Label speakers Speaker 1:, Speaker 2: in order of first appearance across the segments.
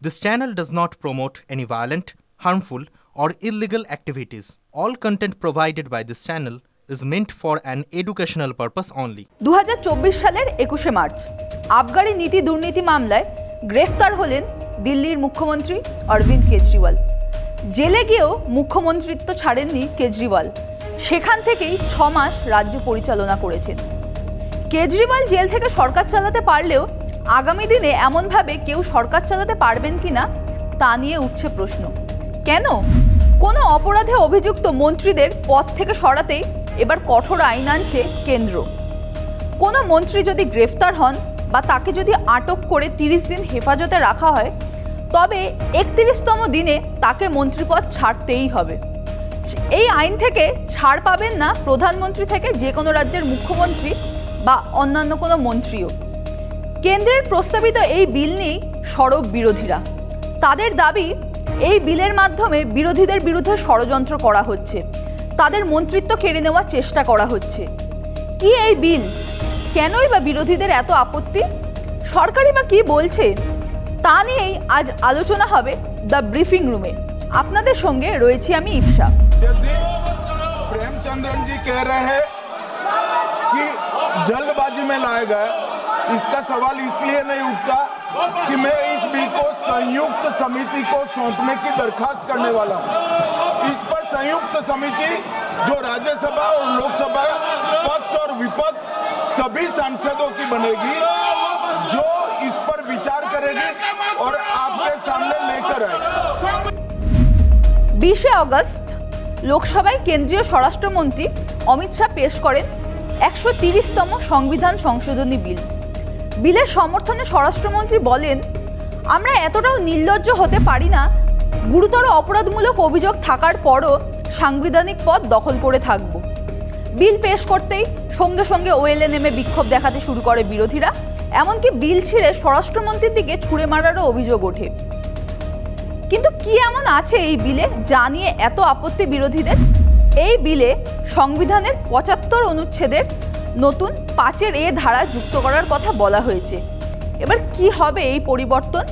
Speaker 1: This channel does not promote any violent, harmful, or illegal activities. All content provided by this channel is meant for an educational purpose only.
Speaker 2: 2024 সালের 21শে March আবগারি নীতি দুর্নীতি মামলায় গ্রেফতার হলেন দিল্লির মুখ্যমন্ত্রী অরবিন্দ কেজরিওয়াল। জেলে গিয়েও মুখ্যমন্ত্রিত্ব ছাড়েননি কেজরিওয়াল, সেখান থেকেই 6 মাস রাজ্য পরিচালনা করেছেন। কেজরিওয়াল জেল থেকে সরকার চালাতে পারলেও আগামী দিনে এমনভাবে কেউ সরকার চালাতে পারবেন কিনা তা নিয়ে উঠছে প্রশ্ন। কেন? কোনো অপরাধে অভিযুক্ত মন্ত্রীদের পদ থেকে সরাতেই এবার কঠোর আইন আনছে কেন্দ্র। কোনো মন্ত্রী যদি গ্রেফতার হন বা তাকে যদি আটক করে 30 দিন হেফাজতে রাখা হয়, তবে 31তম দিনে তাকে মন্ত্রীপদ ছাড়তেই হবে। এই আইন থেকে ছাড় পাবেন না প্রধানমন্ত্রী থেকে যে কোনো রাজ্যের মুখ্যমন্ত্রী বা অন্যান্য কোনো মন্ত্রীও। কেন্দ্রের প্রস্তাবিত এই বিল নিয়েই সরব বিরোধীরা। তাদের দাবি, এই বিলের মাধ্যমে বিরোধীদের বিরুদ্ধে ষড়যন্ত্র করা হচ্ছে, তাদের মন্ত্রিত্ব কেড়ে নেওয়ার চেষ্টা করা হচ্ছে। কি এই বিল? কেনই বা বিরোধীদের এত আপত্তি? সরকারই বা কি বলছে? তা নিয়েই আজ আলোচনা হবে দ্য ব্রিফিং রুমে। আপনাদের সঙ্গে রয়েছি আমি ইপসা।
Speaker 3: प्रेमचंद्रन जी कह रहे हैं कि जल्दबाजी में लाया गया। इसका सवाल इसलिए नहीं उठता कि मैं इस बिल को संयुक्त समिति को सौंपने की दरखास्त करने वाला हूं। इस पर संयुक्त समिति जो राज्यसभा और लोकसभा पक्ष और विपक्ष सभी सांसदों की बनेगी, जो इस पर विचार करेगी और आपके सामने लेकर आएगी।
Speaker 2: 20 আগস্ট লোকসভায় কেন্দ্রীয় স্বরাষ্ট্রমন্ত্রী অমিত শাহ পেশ করেন 130তম সংবিধান সংশোধনী বিল। বিলের সমর্থনে স্বরাষ্ট্রমন্ত্রী বলেন, আমরা এতটাও নির্লজ্জ হতে পারি না গুরুতর অপরাধমূলক অভিযোগ থাকার পরও সাংবিধানিক পদ দখল করে থাকব। বিল পেশ করতেই সঙ্গে সঙ্গে ওয়েলে নেমে বিক্ষোভ দেখাতে শুরু করে বিরোধীরা। এমনকি বিল ছিঁড়ে স্বরাষ্ট্রমন্ত্রীর দিকে ছুঁড়ে মারারও অভিযোগ ওঠে। কিন্তু কি এমন আছে এই বিলে যা নিয়ে এত আপত্তি বিরোধীদের? এই বিলে সংবিধানের 75 অনুচ্ছেদের নতুন 5A ধারা যুক্ত করার কথা বলা হয়েছে। এবার কি হবে এই পরিবর্তন?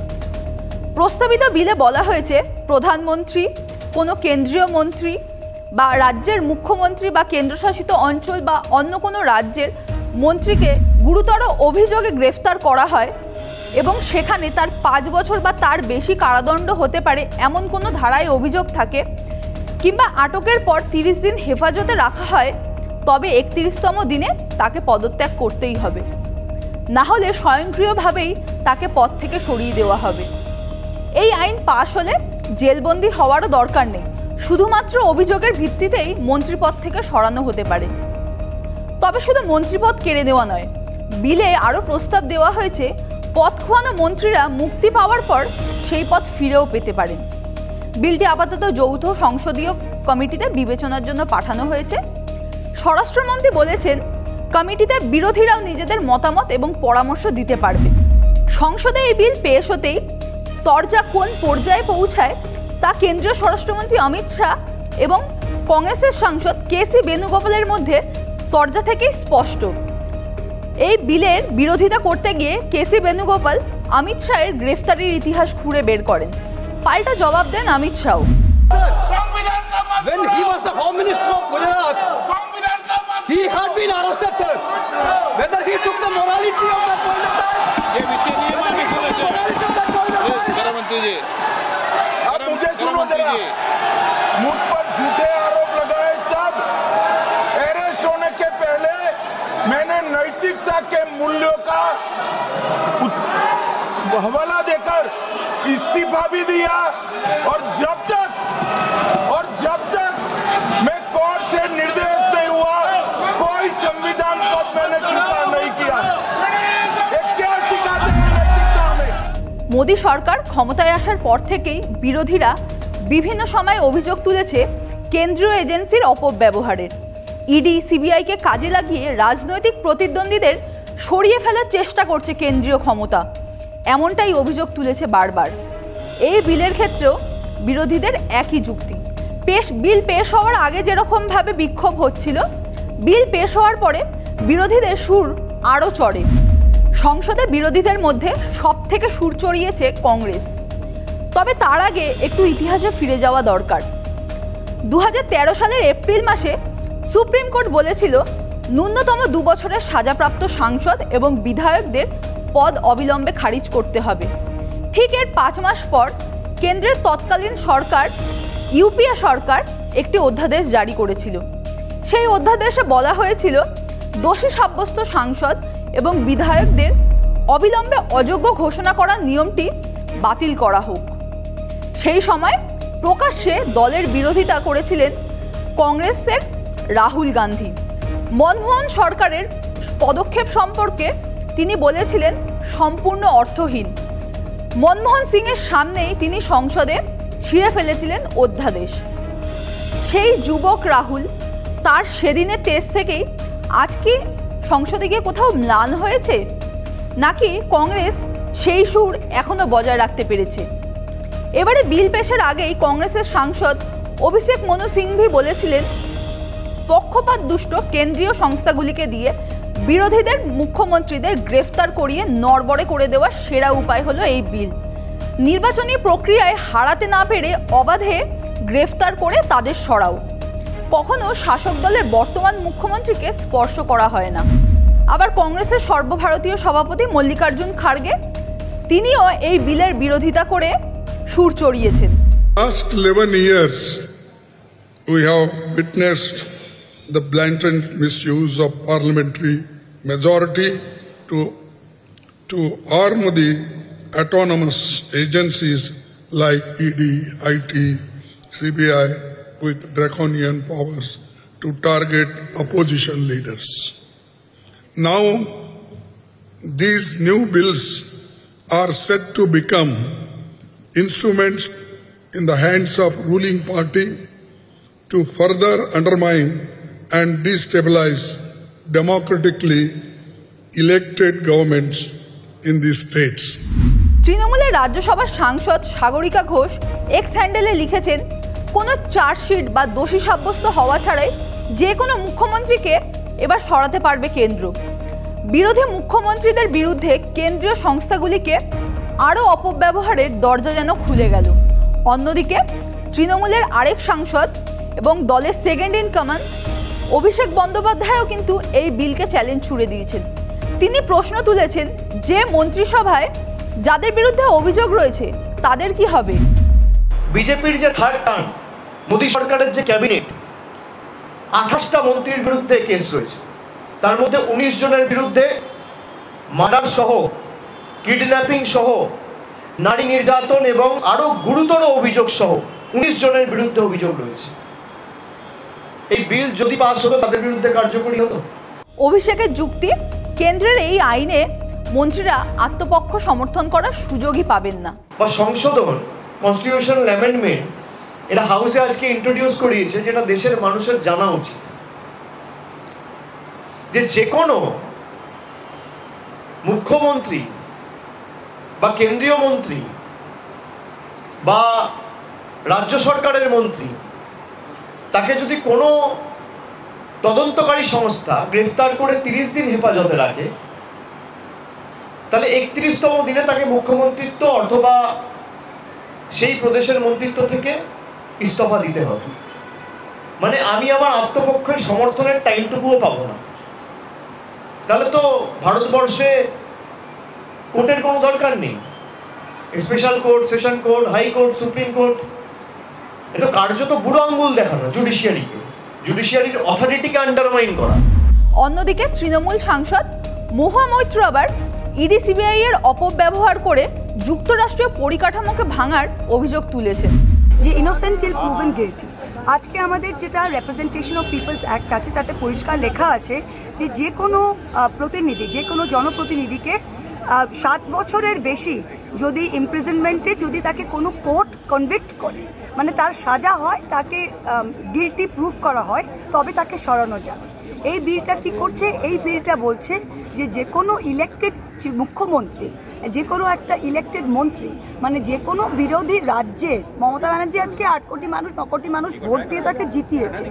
Speaker 2: প্রস্তাবিত বিলে বলা হয়েছে, প্রধানমন্ত্রী, কোনো কেন্দ্রীয় মন্ত্রী বা রাজ্যের মুখ্যমন্ত্রী বা কেন্দ্রশাসিত অঞ্চল বা অন্য কোনো রাজ্যের মন্ত্রীকে গুরুতর অভিযোগে গ্রেফতার করা হয় এবং সেখানে তার 5 বছর বা তার বেশি কারাদণ্ড হতে পারে এমন কোনো ধারায় অভিযোগ থাকে, কিংবা আটকের পর 30 দিন হেফাজতে রাখা হয়, তবে 31তম দিনে তাকে পদত্যাগ করতেই হবে। না হলে স্বয়ংক্রিয়ভাবেই তাকে পদ থেকে সরিয়ে দেওয়া হবে। এই আইন পাশ হলে জেলবন্দি হওয়ারও দরকার নেই, শুধুমাত্র অভিযোগের ভিত্তিতেই মন্ত্রীপদ থেকে সরানো হতে পারে। তবে শুধু মন্ত্রীপদ কেড়ে নেওয়া নয়, বিলে আরও প্রস্তাব দেওয়া হয়েছে পদ খোয়ানো মন্ত্রীরা মুক্তি পাওয়ার পর সেই পদ ফিরেও পেতে পারেন। বিলটি আপাতত যৌথ সংসদীয় কমিটিতে বিবেচনার জন্য পাঠানো হয়েছে। স্বরাষ্ট্রমন্ত্রী বলেছেন, কমিটিতে বিরোধীরাও নিজেদের মতামত এবং পরামর্শ দিতে পারবে। সংসদে এই বিল পেশ হতেই তরজা কোন পর্যায়ে পৌঁছায় তা কেন্দ্রীয় স্বরাষ্ট্রমন্ত্রী অমিত শাহ এবং কংগ্রেসের সাংসদ কেসি বেণুগোপালের মধ্যে তরজা থেকেই স্পষ্ট। এই বিলের বিরোধিতা করতে গিয়ে কেসি বেণুগোপাল অমিত শাহের গ্রেফতারির ইতিহাস খুঁড়ে বের করেন। পাল্টা জবাব দেন Amit Shah.
Speaker 4: When he was the Home Minister of Gujarat, he had been arrested, sir. Whether he took the morality of that point of time,
Speaker 3: अब मुझे सुनो जरा, मुझ पर झूठे आरोप लगाए तब अरेस्ट होने के पहले मैंने नैतिकता के मूल्यों का हवाला देकर इस्तीफा भी दिया, और जब तक मैं कोर्ट से निर्देश नहीं हुआ कोई संविधान पद मैंने स्वीकार नहीं किया। ये क्या सिखाते हैं नैतिकता में?
Speaker 2: মোদী সরকার ক্ষমতায় আসার পর থেকেই বিরোধীরা বিভিন্ন সময় অভিযোগ তুলেছে কেন্দ্রীয় এজেন্সির অপব্যবহারের। ইডি, সিবিআইকে কাজে লাগিয়ে রাজনৈতিক প্রতিদ্বন্দ্বীদের সরিয়ে ফেলার চেষ্টা করছে কেন্দ্রীয় ক্ষমতা, এমনটাই অভিযোগ তুলেছে বারবার। এই বিলের ক্ষেত্রেও বিরোধীদের একই যুক্তি। বিল পেশ হওয়ার আগে যেরকমভাবে বিক্ষোভ হচ্ছিল, বিল পেশ হওয়ার পরে বিরোধীদের সুর আরও চড়ে। সংসদে বিরোধীদের মধ্যে সবথেকে সুর চড়িয়েছে কংগ্রেস। তবে তার আগে একটু ইতিহাসে ফিরে যাওয়া দরকার। 2013 সালের এপ্রিল মাসে সুপ্রিম কোর্ট বলেছিল ন্যূনতম 2 বছরের সাজাপ্রাপ্ত সাংসদ এবং বিধায়কদের পদ অবিলম্বে খারিজ করতে হবে। ঠিক এর 5 মাস পর কেন্দ্রের তৎকালীন সরকার ইউপিএ সরকার একটি অধ্যাদেশ জারি করেছিল। সেই অধ্যাদেশে বলা হয়েছিল দোষী সাব্যস্ত সাংসদ এবং বিধায়কদের অবিলম্বে অযোগ্য ঘোষণা করার নিয়মটি বাতিল করা হোক। সেই সময় প্রকাশ্যে দলের বিরোধিতা করেছিলেন কংগ্রেসের রাহুল গান্ধী। মনমোহন সরকারের পদক্ষেপ সম্পর্কে তিনি বলেছিলেন সম্পূর্ণ অর্থহীন। মনমোহন সিংয়ের সামনেই তিনি সংসদে ছিঁড়ে ফেলেছিলেন অধ্যাদেশ। সেই যুবক রাহুল তার সেদিনের তেজ থেকেই আজ কি সংসদে গিয়ে কোথাও ম্লান হয়েছে, নাকি কংগ্রেস সেই সুর এখনো বজায় রাখতে পেরেছে? এবারে বিল পেশের আগেই কংগ্রেসের সাংসদ অভিষেক মনু সিংভি বলেছিলেন পক্ষপাত দুষ্ট কেন্দ্রীয় সংস্থাগুলিকে দিয়ে বিরোধীদের মুখ্যমন্ত্রীদের গ্রেফতার করিয়ে নড়বড়ে করে দেওয়ার সেরা উপায় হলো এই বিল। নির্বাচনী প্রক্রিয়ায় হারাতে না পেরে অবাধে গ্রেফতার করে তাদের সরাও। কখনো শাসক দলের বর্তমান মুখ্যমন্ত্রীকে স্পর্শ করা হয় না। আবার কংগ্রেসের সর্বভারতীয় সভাপতি মল্লিকার্জুন খাড়গে তিনিও এই বিলের বিরোধিতা করে সুর চড়িয়েছেন।
Speaker 5: Last 11 years we have witnessed the blatant misuse of parliamentary majority to arm the autonomous agencies like ED, IT, CBI with draconian powers to target opposition leaders. Now these new bills are set to become instruments in the hands of ruling party to further undermine and destabilize democratically elected governments in these states.
Speaker 2: তৃণমূলের রাজ্যসভার সাংসদ Sagarika Ghosh x হ্যান্ডেলে লিখেছেন কোনো chargesheet বা দোষী সাব্যস্ত হওয়া ছাড়াই যে কোনো মুখ্যমন্ত্রীকে এবার সরাতে পারবে কেন্দ্র। বিরোধী মুখ্যমন্ত্রীদের বিরুদ্ধে কেন্দ্রীয় সংস্থাগুলিকে আরও অপব্যবহারের দরজা যেন খুলে গেল। অন্যদিকে তৃণমূলের আরেক সাংসদ এবং দলের সেকেন্ড ইন কমান্ড অভিষেক বন্দ্যোপাধ্যায়ও কিন্তু এই বিলকে চ্যালেঞ্জ ছুড়ে দিয়েছেন। তিনি প্রশ্ন তুলেছেন যে মন্ত্রিসভায় যাদের বিরুদ্ধে অভিযোগ রয়েছে তাদের কি হবে?
Speaker 6: বিজেপির যে থার্ড টার্ম মোদী সরকারের যে ক্যাবিনেট 28টা মন্ত্রীর বিরুদ্ধে কেস রয়েছে, তার মধ্যে 19 জনের বিরুদ্ধে মার্ডার সহ, কিডন্যাপিং সহ, নারী নির্যাতন এবং আরো গুরুতর অভিযোগ সহ 19 জনের বিরুদ্ধে অভিযোগ রয়েছে। এই বিল যদি পাস হতো তাদের বিরুদ্ধে কার্যকরী হতো।
Speaker 2: অভিষেকের যুক্তি, কেন্দ্রের এই আইনে মন্ত্রীরা আত্মপক্ষ সমর্থন করার সুযোগই পাবেন না।
Speaker 6: বা সংশোধন, কনস্টিটিউশনাল অ্যামেন্ডমেন্ট, এটা হাউসে আজকে ইন্ট্রোডিউস করিয়েছে, যেটা দেশের মানুষের জানা উচিত যে কোনো মুখ্যমন্ত্রী বা কেন্দ্রীয় মন্ত্রী বা রাজ্য সরকারের মন্ত্রী, তাকে যদি কোনো তদন্তকারী সংস্থা গ্রেফতার করে 30 দিন হেফাজতে রাখে, তাহলে 31তম দিনে তাকে মুখ্যমন্ত্রিত্ব অথবা সেই প্রদেশের মন্ত্রিত্ব থেকে ইস্তফা দিতে হবে। মানে আমি আমার আত্মপক্ষের সমর্থনের টাইমটুকুও পাবো না। তাহলে তো ভারতবর্ষে কোর্টের কোনো দরকার নেই। Special court, session court, high court, supreme court, এটা কার্যত বুড়ো আঙ্গুল দেখানো জুডিশিয়ারিকে, জুডিশিয়ারির অথরিটিকে আন্ডারমাইন করা।
Speaker 2: অন্যদিকে তৃণমূল সাংসদ মহুয়া মৈত্র আবার ইডি সিবিআই এর অপব্যবহার করে যুক্তরাষ্ট্রীয় পরিকাঠামোকে ভাঙার অভিযোগ তুলেছেন।
Speaker 7: যে ইনোসেন্ট টিল প্রুভেন গিলটি, আজকে আমাদের যেটা রিপ্রেজেন্টেশন অফ পিপলস অ্যাক্ট আছে তাতে পরিষ্কার লেখা আছে যে কোনো প্রতিনিধি, যে কোনো জনপ্রতিনিধিকে 7 বছরের বেশি যদি ইমপ্রিজনমেন্টে যদি তাকে কোনো কোর্ট কনভিক্ট করে, মানে তার সাজা হয়, তাকে গিলটি প্রুভ করা হয়, তবে তাকে সরানো যাবে। এই বিলটা কি করছে? এই বিলটা বলছে যে কোনো ইলেক্টেড মুখ্যমন্ত্রী, যে কোনো একটা ইলেক্টেড মন্ত্রী, মানে যে কোনো বিরোধী রাজ্যের, মমতা ব্যানার্জি আজকে 8 কোটি মানুষ 9 কোটি মানুষ ভোট দিয়ে তাকে জিতিয়েছে,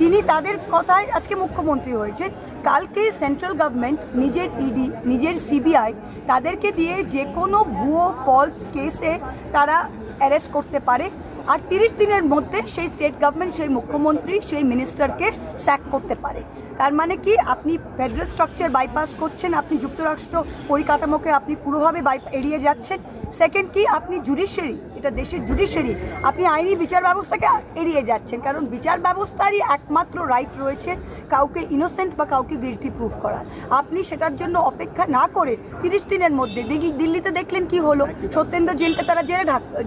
Speaker 7: তিনি তাদের কথায় আজকে মুখ্যমন্ত্রী হয়েছেন। কালকে সেন্ট্রাল গভর্নমেন্ট নিজের ইডি, নিজের সিবিআই তাদেরকে দিয়ে যে কোনো ভুয়ো ফলস কেসে তারা অ্যারেস্ট করতে পারে আর 30 দিনের মধ্যে সেই স্টেট গভর্নমেন্ট, সেই মুখ্যমন্ত্রী, সেই মিনিস্টারকে স্যাক করতে পারে। তার মানে কি, আপনি ফেডারেল স্ট্রাকচার বাইপাস করছেন, আপনি যুক্তরাষ্ট্র পরিকাঠামোকে আপনি পুরোভাবে এড়িয়ে যাচ্ছেন। সেকেন্ড কি, আপনি জুডিশিয়ারি, এটা দেশের জুডিশিয়ারি, আপনি আইনি বিচার ব্যবস্থাকে এড়িয়ে যাচ্ছেন। কারণ বিচার ব্যবস্থারই একমাত্র রাইট রয়েছে কাউকে ইনোসেন্ট বা কাউকে গিল্টি প্রুফ করার। আপনি সেটার জন্য অপেক্ষা না করে 30 দিনের মধ্যে, দিল্লিতে দেখলেন কি হলো, সত্যেন্দ্র জৈনকে তারা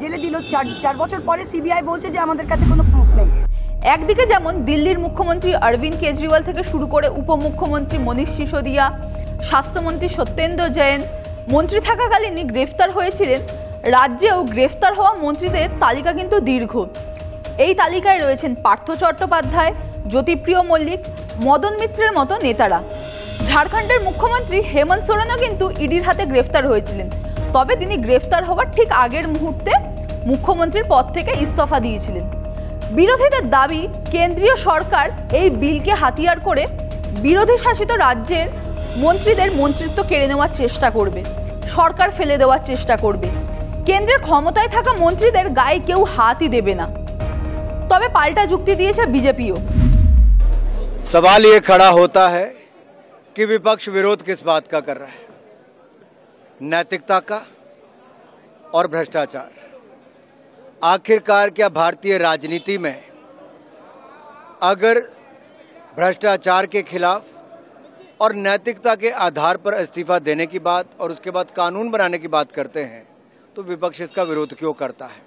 Speaker 7: জেলে দিল। 4 বছর পরে সিবিআই বলছে যে আমাদের কাছে কোনো প্রুফ নেই।
Speaker 2: একদিকে যেমন দিল্লির মুখ্যমন্ত্রী অরবিন্দ কেজরিওয়াল থেকে শুরু করে উপমুখ্যমন্ত্রী মনীষ সিসোদিয়া, স্বাস্থ্যমন্ত্রী সত্যেন্দ্র জৈন মন্ত্রী থাকাকালীনই গ্রেফতার হয়েছিলেন, রাজ্যেও গ্রেফতার হওয়া মন্ত্রীদের তালিকা কিন্তু দীর্ঘ। এই তালিকায় রয়েছেন পার্থ চট্টোপাধ্যায়, জ্যোতিপ্রিয় মল্লিক, মদন মিত্রের মতো নেতারা। ঝাড়খণ্ডের মুখ্যমন্ত্রী হেমন্ত সোরেনও কিন্তু ইডির হাতে গ্রেফতার হয়েছিলেন, তবে তিনি গ্রেফতার হওয়ার ঠিক আগের মুহূর্তে মুখ্যমন্ত্রীর পদ থেকে ইস্তফা দিয়েছিলেন। বিরোধীদের দাবি, কেন্দ্রীয় সরকার এই বিলকে হাতিয়ার করে বিরোধী শাসিত রাজ্যের মন্ত্রীদের মন্ত্রিত্ব কেড়ে নেওয়ার চেষ্টা করবে, সরকার ফেলে দেওয়ার চেষ্টা করবে। কেন্দ্রের ক্ষমতায় থাকা মন্ত্রীদের গায়ে কেউ হাতই দেবে না। তবে পাল্টা যুক্তি দিয়েছে বিজেপিও।
Speaker 8: सवाल ये खड़ा होता है कि विपक्ष विरोध किस बात का कर रहा है, नैतिकता का और भ्रष्टाचार। आखिरकार क्या भारतीय राजनीति में अगर भ्रष्टाचार के खिलाफ और नैतिकता के आधार पर इस्तीफा देने की बात और उसके बाद कानून बनाने की बात करते हैं तो विपक्ष इसका विरोध क्यों करता है?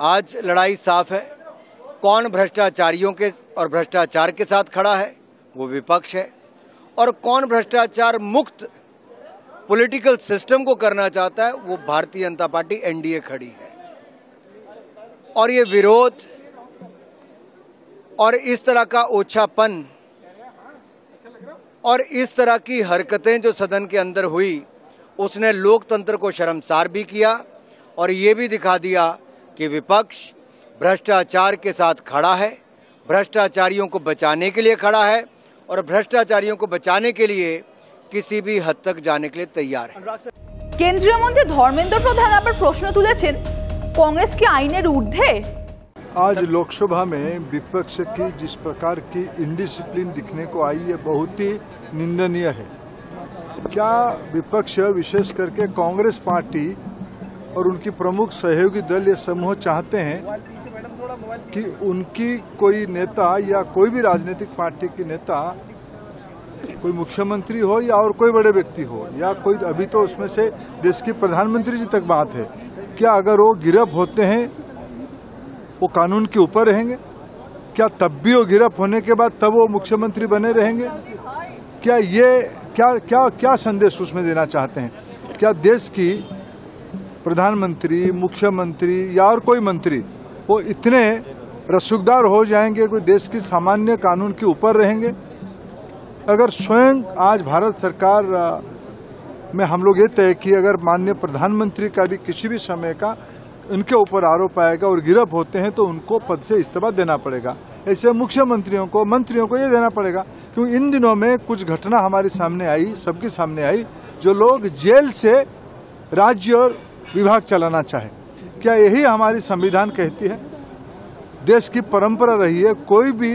Speaker 8: आज लड़ाई साफ है, कौन भ्रष्टाचारियों के और भ्रष्टाचार के साथ खड़ा है वो विपक्ष है, और कौन भ्रष्टाचार मुक्त पॉलिटिकल सिस्टम को करना चाहता है वो भारतीय जनता पार्टी एनडीए खड़ी है। और ये विरोध और इस तरह का ओछापन और इस तरह की हरकतें जो सदन के अंदर हुई उसने लोकतंत्र को शर्मसार भी किया और ये भी दिखा दिया कि विपक्ष भ्रष्टाचार के साथ खड़ा है, भ्रष्टाचारियों को बचाने के लिए खड़ा है और भ्रष्टाचारियों को बचाने के लिए किसी भी हद तक जाने के लिए तैयार है।
Speaker 2: কেন্দ্রীয় মন্ত্রী ধর্মেন্দ্র প্রধান আবার প্রশ্ন তুলেছেন, कांग्रेस के आईনের ऊर्ध्वे?
Speaker 9: आज लोकसभा में विपक्ष की जिस प्रकार की इंडिसिप्लिन दिखने को आई है बहुत ही निंदनीय है। क्या विपक्ष विशेष करके कांग्रेस पार्टी और उनकी प्रमुख सहयोगी दल ये समूह चाहते हैं कि उनकी कोई नेता या कोई भी राजनीतिक पार्टी की नेता, कोई मुख्यमंत्री हो या और कोई बड़े व्यक्ति हो या कोई, अभी तो उसमें से देश की प्रधानमंत्री जी तक बात है, क्या अगर वो गिरफ्त होते हैं वो कानून के ऊपर रहेंगे? क्या तब भी वो गिरफ्त होने के बाद तब वो मुख्यमंत्री बने रहेंगे? क्या ये क्या संदेश उसमें देना चाहते हैं? क्या देश की प्रधानमंत्री, मुख्यमंत्री या और कोई मंत्री वो इतने रसूखदार हो जाएंगे कि देश की सामान्य कानून के ऊपर रहेंगे? अगर स्वयं आज भारत सरकार में हम लोग ये तय कि अगर माननीय प्रधानमंत्री का भी किसी भी समय का उनके ऊपर आरोप आएगा और गिरफ्त होते हैं तो उनको पद से इस्तीफा देना पड़ेगा, ऐसे मुख्यमंत्रियों को, मंत्रियों को ये देना पड़ेगा। क्योंकि इन दिनों में कुछ घटना हमारे सामने आई, सबके सामने आई, जो लोग जेल से राज्य और विभाग चलाना चाहे। क्या यही हमारी संविधान कहती है? देश की परंपरा रही है, कोई भी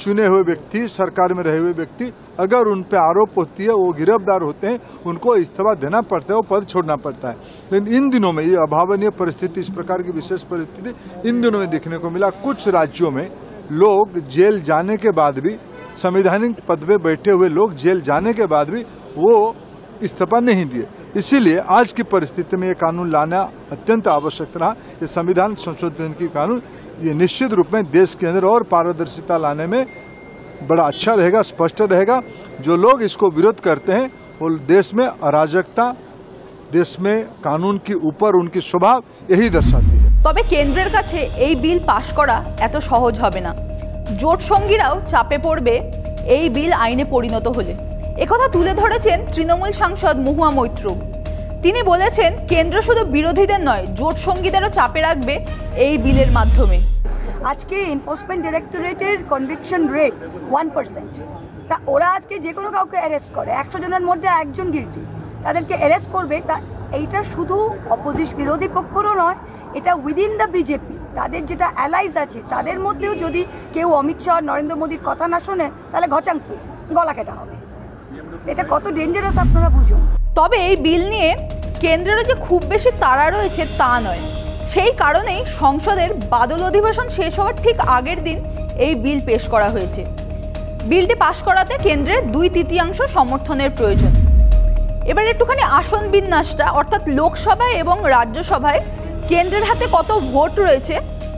Speaker 9: चुने हुए व्यक्ति, सरकार में रहे हुए व्यक्ति, अगर उन पे आरोप होती है, वो गिरफ्तार होते हैं, उनको इस्तीफा देना पड़ता है, वो पद छोड़ना पड़ता है। लेकिन इन दिनों में ये अभावनीय परिस्थिति, इस प्रकार की विशेष परिस्थिति इन दिनों में देखने को मिला। कुछ राज्यों में लोग जेल जाने के बाद भी, संवैधानिक पद पे बैठे हुए लोग जेल जाने के बाद भी वो इस्तीफा नहीं दिए। इसीलिए आज की परिस्थिति में ये कानून लाना अत्यंत आवश्यक रहा। ये संविधान संशोधन की कानून ये निश्चित रूप में देश के अंदर और पारदर्शिता लाने में बड़ा अच्छा रहेगा, स्पष्ट रहेगा। जो लोग इसको विरोध करते हैं वो देश में अराजकता, देश में कानून के ऊपर उनकी स्वभाव यही दर्शाती है।
Speaker 2: তবে কেন্দ্রের কাছে এই বিল পাশ করা এত সহজ হবে না। জোট সঙ্গীরাও চাপে পড়বে এই বিল আইনে পরিণত হলে। একথা তুলে ধরেছেন তৃণমূল সাংসদ মহুয়া মৈত্র। তিনি বলেছেন, কেন্দ্র শুধু বিরোধীদের নয়, জোট সঙ্গীদেরও চাপে রাখবে এই বিলের মাধ্যমে।
Speaker 7: আজকে এনফোর্সমেন্ট ডিরেক্টরেটের কনভিকশন রেট 1%। তা ওরা আজকে যে কোনো কাউকে অ্যারেস্ট করে, 100 জনের মধ্যে একজন গিল্টি, তাদেরকে অ্যারেস্ট করবে। তা এইটা শুধু অপোজিশন বিরোধী পক্ষেরও নয়, এটা উইদিন দ্য বিজেপি তাদের যেটা অ্যালাইজ আছে তাদের মধ্যেও যদি কেউ অমিত শাহ নরেন্দ্র মোদীর কথা না শোনে তাহলে ঘচাংফু গলা কেটা হবে। এটা কত ডেঞ্জারাস আপনারা বুঝুন।
Speaker 2: তবে এই বিল নিয়ে কেন্দ্রেরও যে খুব বেশি তাড়া রয়েছে তা নয়, সেই কারণেই সংসদের বাদল অধিবেশন শেষ হওয়ার ঠিক আগের দিন এই বিল পেশ করা হয়েছে। বিলটি পাশ করাতে কেন্দ্রের 2/3 সমর্থনের প্রয়োজন। এবার একটুখানি আসন বিন্যাসটা অর্থাৎ লোকসভায় এবং রাজ্যসভায় কেন্দ্রের হাতে কত ভোট রয়েছে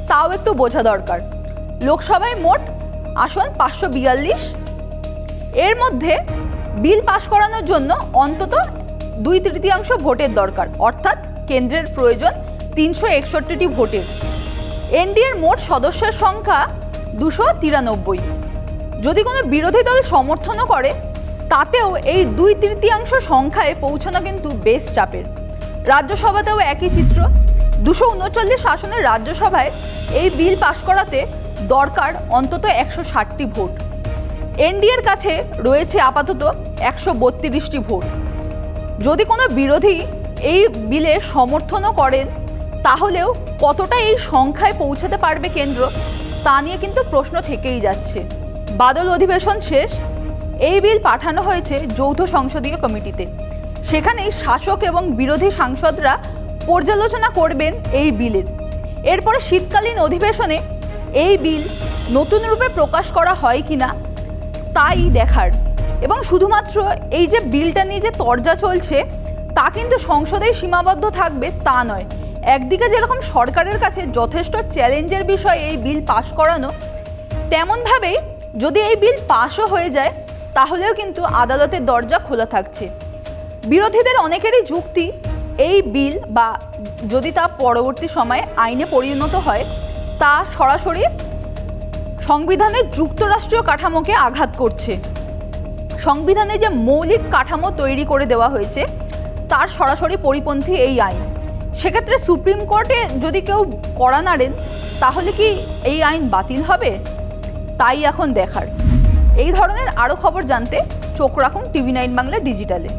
Speaker 2: তাও একটু বোঝা দরকার। লোকসভায় মোট আসন 542, এর মধ্যে বিল পাশ করানোর জন্য অন্তত 2/3 ভোটের দরকার, অর্থাৎ কেন্দ্রের প্রয়োজন 361টি ভোটের। এনডিএর মোট সদস্যের সংখ্যা 293। যদি কোনো বিরোধী দল সমর্থনও করে তাতেও এই 2/3 সংখ্যায় পৌঁছানো কিন্তু বেশ চাপের। রাজ্যসভাতেও একই চিত্র। 239 আসনের রাজ্যসভায় এই বিল পাশ করাতে দরকার অন্তত 160টি ভোট। এনডিএর কাছে রয়েছে আপাতত 132টি ভোট। যদি কোনো বিরোধী এই বিলে সমর্থনও করেন তাহলেও কতটা এই সংখ্যায় পৌঁছাতে পারবে কেন্দ্র তা নিয়ে কিন্তু প্রশ্ন থেকেই যাচ্ছে। বাদল অধিবেশন শেষ, এই বিল পাঠানো হয়েছে যৌথ সংসদীয় কমিটিতে। সেখানেই শাসক এবং বিরোধী সাংসদরা পর্যালোচনা করবেন এই বিলের। এরপরে শীতকালীন অধিবেশনে এই বিল নতুন রূপে প্রকাশ করা হয় কিনা তাই দেখার। এবং শুধুমাত্র এই যে বিলটা নিয়ে যে তরজা চলছে তা কিন্তু সংসদেই সীমাবদ্ধ থাকবে তা নয়। একদিকে যেরকম সরকারের কাছে যথেষ্ট চ্যালেঞ্জের বিষয় এই বিল পাশ করানো, তেমনভাবেই যদি এই বিল পাশও হয়ে যায় তাহলেও কিন্তু আদালতের দরজা খোলা থাকছে। বিরোধীদের অনেকেরই যুক্তি, এই বিল বা যদি তা পরবর্তী সময়ে আইনে পরিণত হয় তা সরাসরি সংবিধানের যুক্তরাষ্ট্রীয় কাঠামোকে আঘাত করছে। সংবিধানে যে মৌলিক কাঠামো তৈরি করে দেওয়া হয়েছে তার সরাসরি পরিপন্থী এই আইন। সেক্ষেত্রে সুপ্রিম কোর্টে যদি কেউ কড়া নাড়েন তাহলে কি এই আইন বাতিল হবে? তাই এখন দেখার। এই ধরনের আরও খবর জানতে চোখ রাখুন TV9 বাংলা ডিজিটালে।